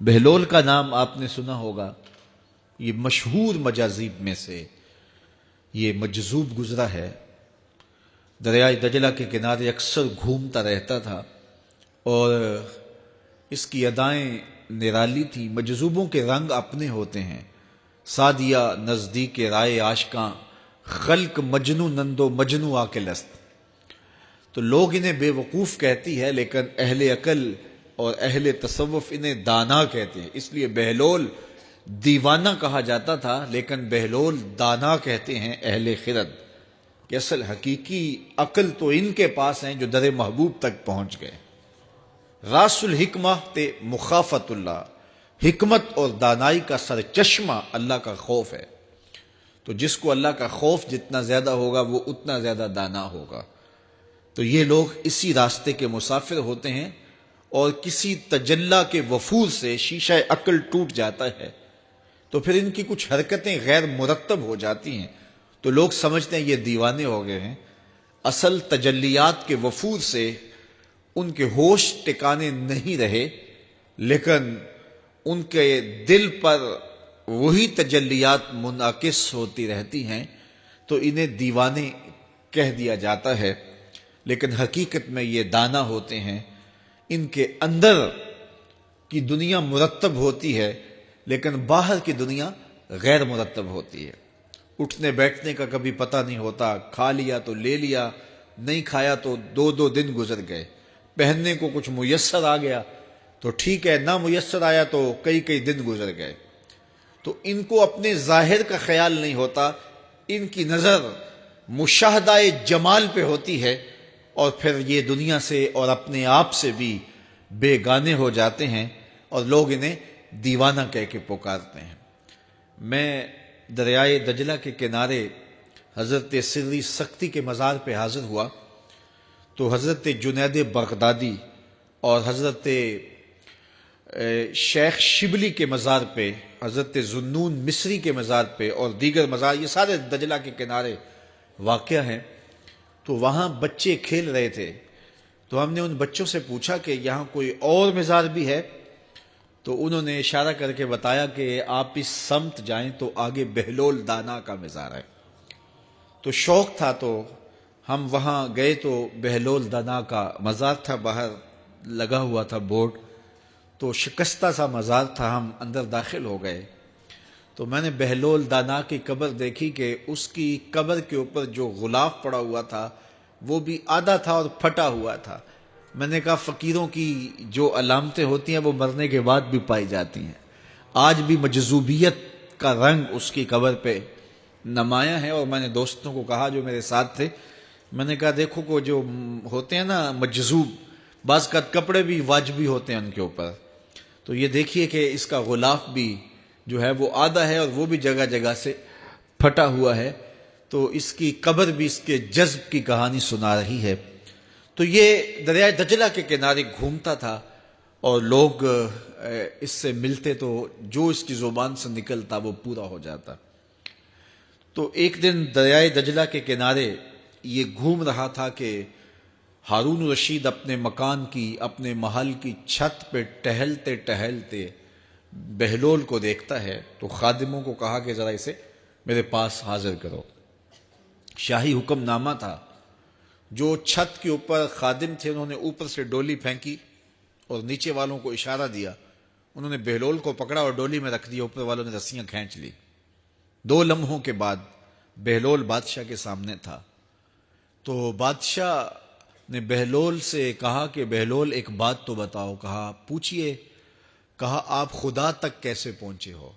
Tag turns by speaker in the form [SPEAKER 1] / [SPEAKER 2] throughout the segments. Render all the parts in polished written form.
[SPEAKER 1] بہلول کا نام آپ نے سنا ہوگا، یہ مشہور مجاذیب میں سے یہ مجذوب گزرا ہے، دریائے دجلہ کے کنارے اکثر گھومتا رہتا تھا اور اس کی ادائیں نرالی تھی۔ مجذوبوں کے رنگ اپنے ہوتے ہیں، سادیہ نزدیک رائے عاشقاں، خلق مجنو نندو مجنو آ کے لست۔ تو لوگ انہیں بے وقوف کہتی ہے، لیکن اہل عقل اور اہل تصوف انہیں دانا کہتے ہیں۔ اس لیے بہلول دیوانہ کہا جاتا تھا، لیکن بہلول دانا کہتے ہیں اہل خرد، کہ اصل حقیقی عقل تو ان کے پاس ہیں جو در محبوب تک پہنچ گئے۔ راس الحکمہ تے مخافت اللہ، حکمت اور دانائی کا سرچشمہ اللہ کا خوف ہے۔ تو جس کو اللہ کا خوف جتنا زیادہ ہوگا وہ اتنا زیادہ دانا ہوگا۔ تو یہ لوگ اسی راستے کے مسافر ہوتے ہیں، اور کسی تجلی کے وفور سے شیشہ عقل ٹوٹ جاتا ہے تو پھر ان کی کچھ حرکتیں غیر مرتب ہو جاتی ہیں، تو لوگ سمجھتے ہیں یہ دیوانے ہو گئے ہیں۔ اصل تجلیات کے وفور سے ان کے ہوش ٹکانے نہیں رہے، لیکن ان کے دل پر وہی تجلیات منعکس ہوتی رہتی ہیں، تو انہیں دیوانے کہہ دیا جاتا ہے، لیکن حقیقت میں یہ دانا ہوتے ہیں۔ ان کے اندر کی دنیا مرتب ہوتی ہے، لیکن باہر کی دنیا غیر مرتب ہوتی ہے۔ اٹھنے بیٹھنے کا کبھی پتہ نہیں ہوتا، کھا لیا تو لے لیا، نہیں کھایا تو دو دو دن گزر گئے، پہننے کو کچھ میسر آ گیا تو ٹھیک ہے، نہ میسر آیا تو کئی کئی دن گزر گئے۔ تو ان کو اپنے ظاہر کا خیال نہیں ہوتا، ان کی نظر مشاہدہ جمال پہ ہوتی ہے، اور پھر یہ دنیا سے اور اپنے آپ سے بھی بے گانے ہو جاتے ہیں، اور لوگ انہیں دیوانہ کہہ کے پکارتے ہیں۔ میں دریائے دجلہ کے کنارے حضرت سری سختی کے مزار پہ حاضر ہوا تو حضرت جنید بغدادی اور حضرت شیخ شبلی کے مزار پہ، حضرت ذوالنون مصری کے مزار پہ اور دیگر مزار، یہ سارے دجلہ کے کنارے واقع ہیں۔ تو وہاں بچے کھیل رہے تھے، تو ہم نے ان بچوں سے پوچھا کہ یہاں کوئی اور مزار بھی ہے؟ تو انہوں نے اشارہ کر کے بتایا کہ آپ اس سمت جائیں تو آگے بہلول دانا کا مزار ہے۔ تو شوق تھا تو ہم وہاں گئے، تو بہلول دانا کا مزار تھا، باہر لگا ہوا تھا بورڈ، تو شکستہ سا مزار تھا، ہم اندر داخل ہو گئے تو میں نے بہلول دانا کی قبر دیکھی کہ اس کی قبر کے اوپر جو غلاف پڑا ہوا تھا وہ بھی آدھا تھا اور پھٹا ہوا تھا۔ میں نے کہا فقیروں کی جو علامتیں ہوتی ہیں وہ مرنے کے بعد بھی پائی جاتی ہیں، آج بھی مجذوبیت کا رنگ اس کی قبر پہ نمایاں ہے۔ اور میں نے دوستوں کو کہا جو میرے ساتھ تھے، میں نے کہا دیکھو کو جو ہوتے ہیں نا مجذوب، بعض کا کپڑے بھی واجبی ہوتے ہیں ان کے اوپر، تو یہ دیکھیے کہ اس کا غلاف بھی جو ہے وہ آدھا ہے اور وہ بھی جگہ جگہ سے پھٹا ہوا ہے، تو اس کی قبر بھی اس کے جذب کی کہانی سنا رہی ہے۔ تو یہ دریائے دجلہ کے کنارے گھومتا تھا اور لوگ اس سے ملتے تو جو اس کی زبان سے نکلتا وہ پورا ہو جاتا۔ تو ایک دن دریائے دجلہ کے کنارے یہ گھوم رہا تھا کہ ہارون رشید اپنے مکان کی، اپنے محل کی چھت پہ ٹہلتے ٹہلتے بہلول کو دیکھتا ہے، تو خادموں کو کہا کہ ذرا اسے میرے پاس حاضر کرو۔ شاہی حکم نامہ تھا، جو چھت کے اوپر خادم تھے انہوں نے اوپر سے ڈولی پھینکی اور نیچے والوں کو اشارہ دیا، انہوں نے بہلول کو پکڑا اور ڈولی میں رکھ دیا، اوپر والوں نے رسیاں کھینچ لی۔ 2 لمحوں کے بعد بہلول بادشاہ کے سامنے تھا، تو بادشاہ نے بہلول سے کہا کہ بہلول ایک بات تو بتاؤ، کہا پوچھئے، کہا آپ خدا تک کیسے پہنچے ہو؟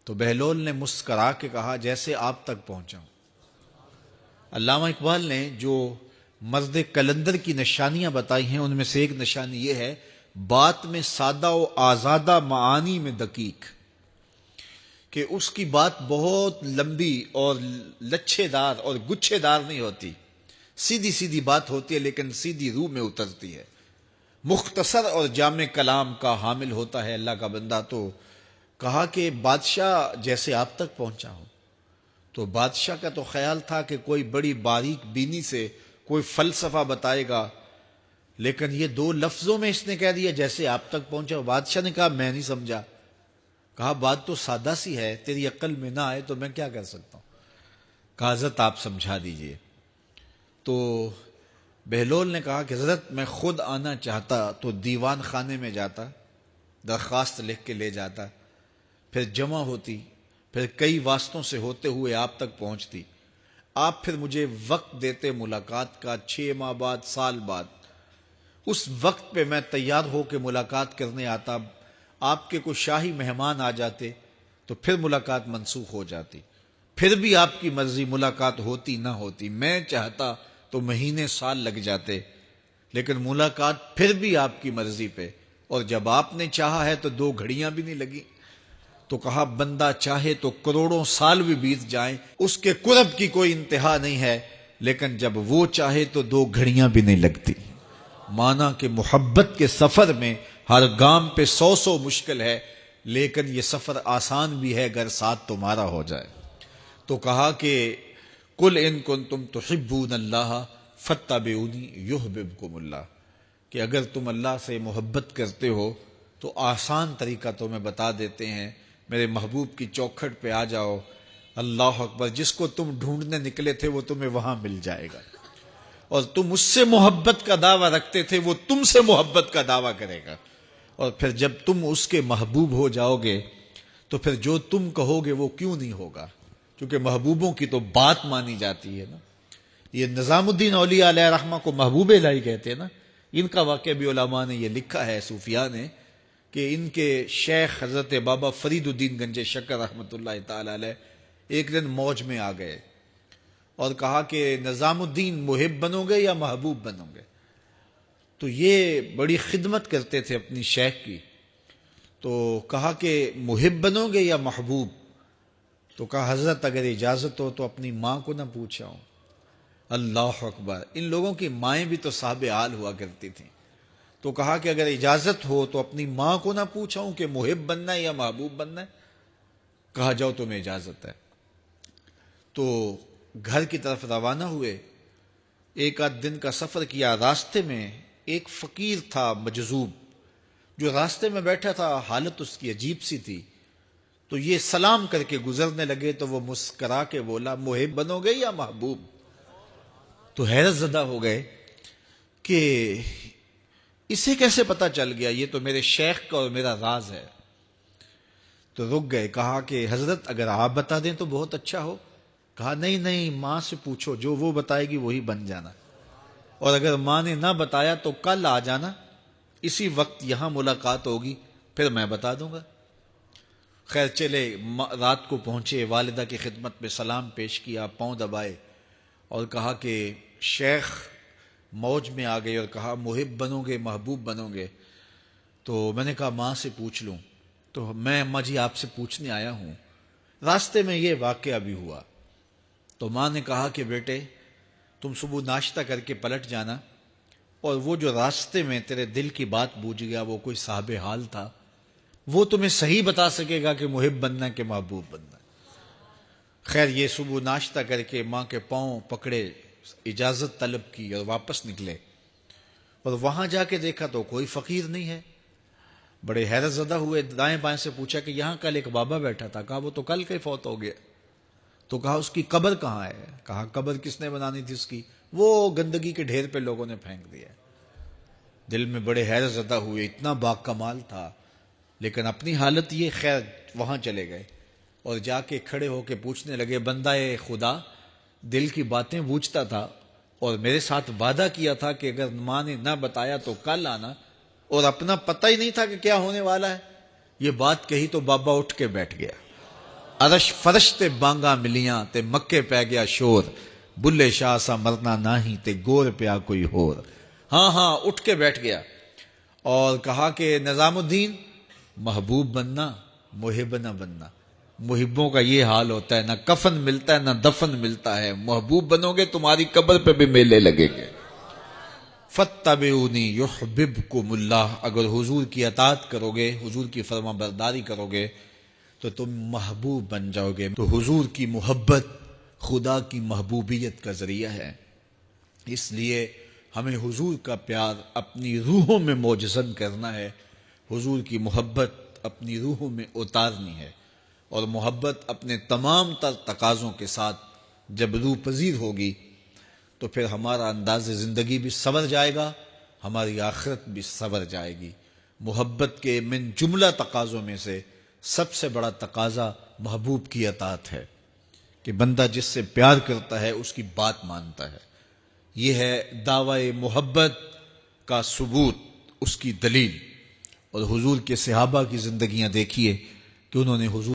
[SPEAKER 1] تو بہلول نے مسکرا کے کہا جیسے آپ تک پہنچا ہوں۔ علامہ اقبال نے جو مرد کلندر کی نشانیاں بتائی ہیں ان میں سے ایک نشانی یہ ہے، بات میں سادہ و آزادہ، معانی میں دقیق، کہ اس کی بات بہت لمبی اور لچھے دار اور گچھے دار نہیں ہوتی، سیدھی سیدھی بات ہوتی ہے لیکن سیدھی روح میں اترتی ہے۔ مختصر اور جامع کلام کا حامل ہوتا ہے اللہ کا بندہ۔ تو کہا کہ بادشاہ جیسے آپ تک پہنچا ہوں، تو بادشاہ کا تو خیال تھا کہ کوئی بڑی باریک بینی سے کوئی فلسفہ بتائے گا، لیکن یہ دو لفظوں میں اس نے کہہ دیا جیسے آپ تک پہنچا. بادشاہ نے کہا میں نہیں سمجھا. کہا بات تو سادہ سی ہے, تیری عقل میں نہ آئے تو میں کیا کر سکتا ہوں. کہا حضرت آپ سمجھا دیجئے. تو بہلول نے کہا کہ حضرت میں خود آنا چاہتا تو دیوان خانے میں جاتا, درخواست لکھ کے لے جاتا, پھر جمع ہوتی, پھر کئی واسطوں سے ہوتے ہوئے آپ تک پہنچتی. آپ پھر مجھے وقت دیتے ملاقات کا, 6 ماہ بعد, سال بعد. اس وقت پہ میں تیار ہو کے ملاقات کرنے آتا. آپ کے کوئی شاہی مہمان آ جاتے تو پھر ملاقات منسوخ ہو جاتی. پھر بھی آپ کی مرضی, ملاقات ہوتی نہ ہوتی. میں چاہتا تو مہینے سال لگ جاتے, لیکن ملاقات پھر بھی آپ کی مرضی پہ. اور جب آپ نے چاہا ہے تو 2 گھڑیاں بھی نہیں لگی. تو کہا بندہ چاہے تو کروڑوں سال بھی بیت جائیں, اس کے قرب کی کوئی انتہا نہیں ہے, لیکن جب وہ چاہے تو 2 گھڑیاں بھی نہیں لگتی. مانا کہ محبت کے سفر میں ہر گام پہ 100 مشکل ہے, لیکن یہ سفر آسان بھی ہے اگر ساتھ تمہارا ہو جائے. تو کہا کہ قل ان کنتم تحبون اللہ فاتبعونی یحببکم اللہ, کہ اگر تم اللہ سے محبت کرتے ہو تو آسان طریقہ تمہیں بتا دیتے ہیں, میرے محبوب کی چوکھٹ پہ آ جاؤ. اللہ اکبر, جس کو تم ڈھونڈنے نکلے تھے وہ تمہیں وہاں مل جائے گا. اور تم اس سے محبت کا دعویٰ رکھتے تھے, وہ تم سے محبت کا دعویٰ کرے گا. اور پھر جب تم اس کے محبوب ہو جاؤ گے تو پھر جو تم کہو گے وہ کیوں نہیں ہوگا, کیونکہ محبوبوں کی تو بات مانی جاتی ہے نا. یہ نظام الدین اولیاء علیہ رحمہ کو محبوب الہی کہتے ہیں نا. ان کا واقعہ بھی علماء نے یہ لکھا ہے, صوفیاء نے, کہ ان کے شیخ حضرت بابا فرید الدین گنج شکر رحمۃ اللہ تعالی علیہ ایک دن موج میں آ گئے اور کہا کہ نظام الدین محب بنو گے یا محبوب بنو گے. تو یہ بڑی خدمت کرتے تھے اپنی شیخ کی. تو کہا کہ محب بنو گے یا محبوب. تو کہا حضرت اگر اجازت ہو تو اپنی ماں کو نہ پوچھاؤں. اللہ اکبر, ان لوگوں کی مائیں بھی تو صاحب حال ہوا کرتی تھیں. تو کہا کہ اگر اجازت ہو تو اپنی ماں کو نہ پوچھاؤں کہ محب بننا ہے یا محبوب بننا ہے. کہا جاؤ تمہیں اجازت ہے. تو گھر کی طرف روانہ ہوئے. 1 آدھ دن کا سفر کیا. راستے میں ایک فقیر تھا مجذوب, جو راستے میں بیٹھا تھا, حالت اس کی عجیب سی تھی. تو یہ سلام کر کے گزرنے لگے تو وہ مسکرا کے بولا محب بنو گے یا محبوب. تو حیرت زدہ ہو گئے کہ اسے کیسے پتا چل گیا, یہ تو میرے شیخ کا اور میرا راز ہے. تو رک گئے. کہا کہ حضرت اگر آپ بتا دیں تو بہت اچھا ہو. کہا نہیں نہیں, ماں سے پوچھو, جو وہ بتائے گی وہی بن جانا. اور اگر ماں نے نہ بتایا تو کل آ جانا, اسی وقت یہاں ملاقات ہوگی, پھر میں بتا دوں گا. خیر چلے, رات کو پہنچے, والدہ کی خدمت میں سلام پیش کیا, پاؤں دبائے اور کہا کہ شیخ موج میں آ گئے اور کہا محب بنو گے محبوب بنو گے. تو میں نے کہا ماں سے پوچھ لوں. تو میں اماں جی آپ سے پوچھنے آیا ہوں, راستے میں یہ واقعہ بھی ہوا. تو ماں نے کہا کہ بیٹے تم صبح ناشتہ کر کے پلٹ جانا, اور وہ جو راستے میں تیرے دل کی بات بوجھ گیا وہ کوئی صاحب حال تھا, وہ تمہیں صحیح بتا سکے گا کہ محب بننا کہ محبوب بننا. خیر یہ صبح ناشتہ کر کے ماں کے پاؤں پکڑے, اجازت طلب کی اور واپس نکلے. اور وہاں جا کے دیکھا تو کوئی فقیر نہیں ہے. بڑے حیرت زدہ ہوئے, دائیں بائیں سے پوچھا کہ یہاں کل ایک بابا بیٹھا تھا. کہا وہ تو کل کے فوت ہو گیا. تو کہا اس کی قبر کہاں ہے. کہا قبر کس نے بنانی تھی اس کی, وہ گندگی کے ڈھیر پہ لوگوں نے پھینک دیا. دل میں بڑے حیرت زدہ ہوئے, اتنا با کمال تھا, لیکن اپنی حالت یہ. خیر وہاں چلے گئے اور جا کے کھڑے ہو کے پوچھنے لگے, بندہ خدا دل کی باتیں پوچھتا تھا اور میرے ساتھ وعدہ کیا تھا کہ اگر ماں نے نہ بتایا تو کل آنا, اور اپنا پتہ ہی نہیں تھا کہ کیا ہونے والا ہے. یہ بات کہی تو بابا اٹھ کے بیٹھ گیا. عرش فرش تے بانگا ملیاں تے مکے پہ گیا شور, بلے شاہ سا مرنا ناہی تے گور پیا کوئی ہور. ہاں اٹھ کے بیٹھ گیا اور کہا کہ نظام الدین محبوب بننا محب نہ بننا. محبوں کا یہ حال ہوتا ہے, نہ کفن ملتا ہے نہ دفن ملتا ہے. محبوب بنو گے تمہاری قبر پہ بھی میلے لگیں گے. فاتبعونی یحببکم اللہ, اگر حضور کی اطاعت کرو گے, حضور کی فرما برداری کرو گے تو تم محبوب بن جاؤ گے. تو حضور کی محبت خدا کی محبوبیت کا ذریعہ ہے. اس لیے ہمیں حضور کا پیار اپنی روحوں میں موجزن کرنا ہے، حضور کی محبت اپنی روحوں میں اتارنی ہے، اور محبت اپنے تمام تر تقاضوں کے ساتھ جب روح پذیر ہوگی تو پھر ہمارا انداز زندگی بھی سنور جائے گا، ہماری آخرت بھی سنور جائے گی۔ محبت کے من جملہ تقاضوں میں سے سب سے بڑا تقاضا محبوب کی اطاعت ہے، کہ بندہ جس سے پیار کرتا ہے اس کی بات مانتا ہے۔ یہ ہے دعوی محبت کا ثبوت، اس کی دلیل۔ اور حضور کے صحابہ کی زندگیاں دیکھیے کہ انہوں نے حضور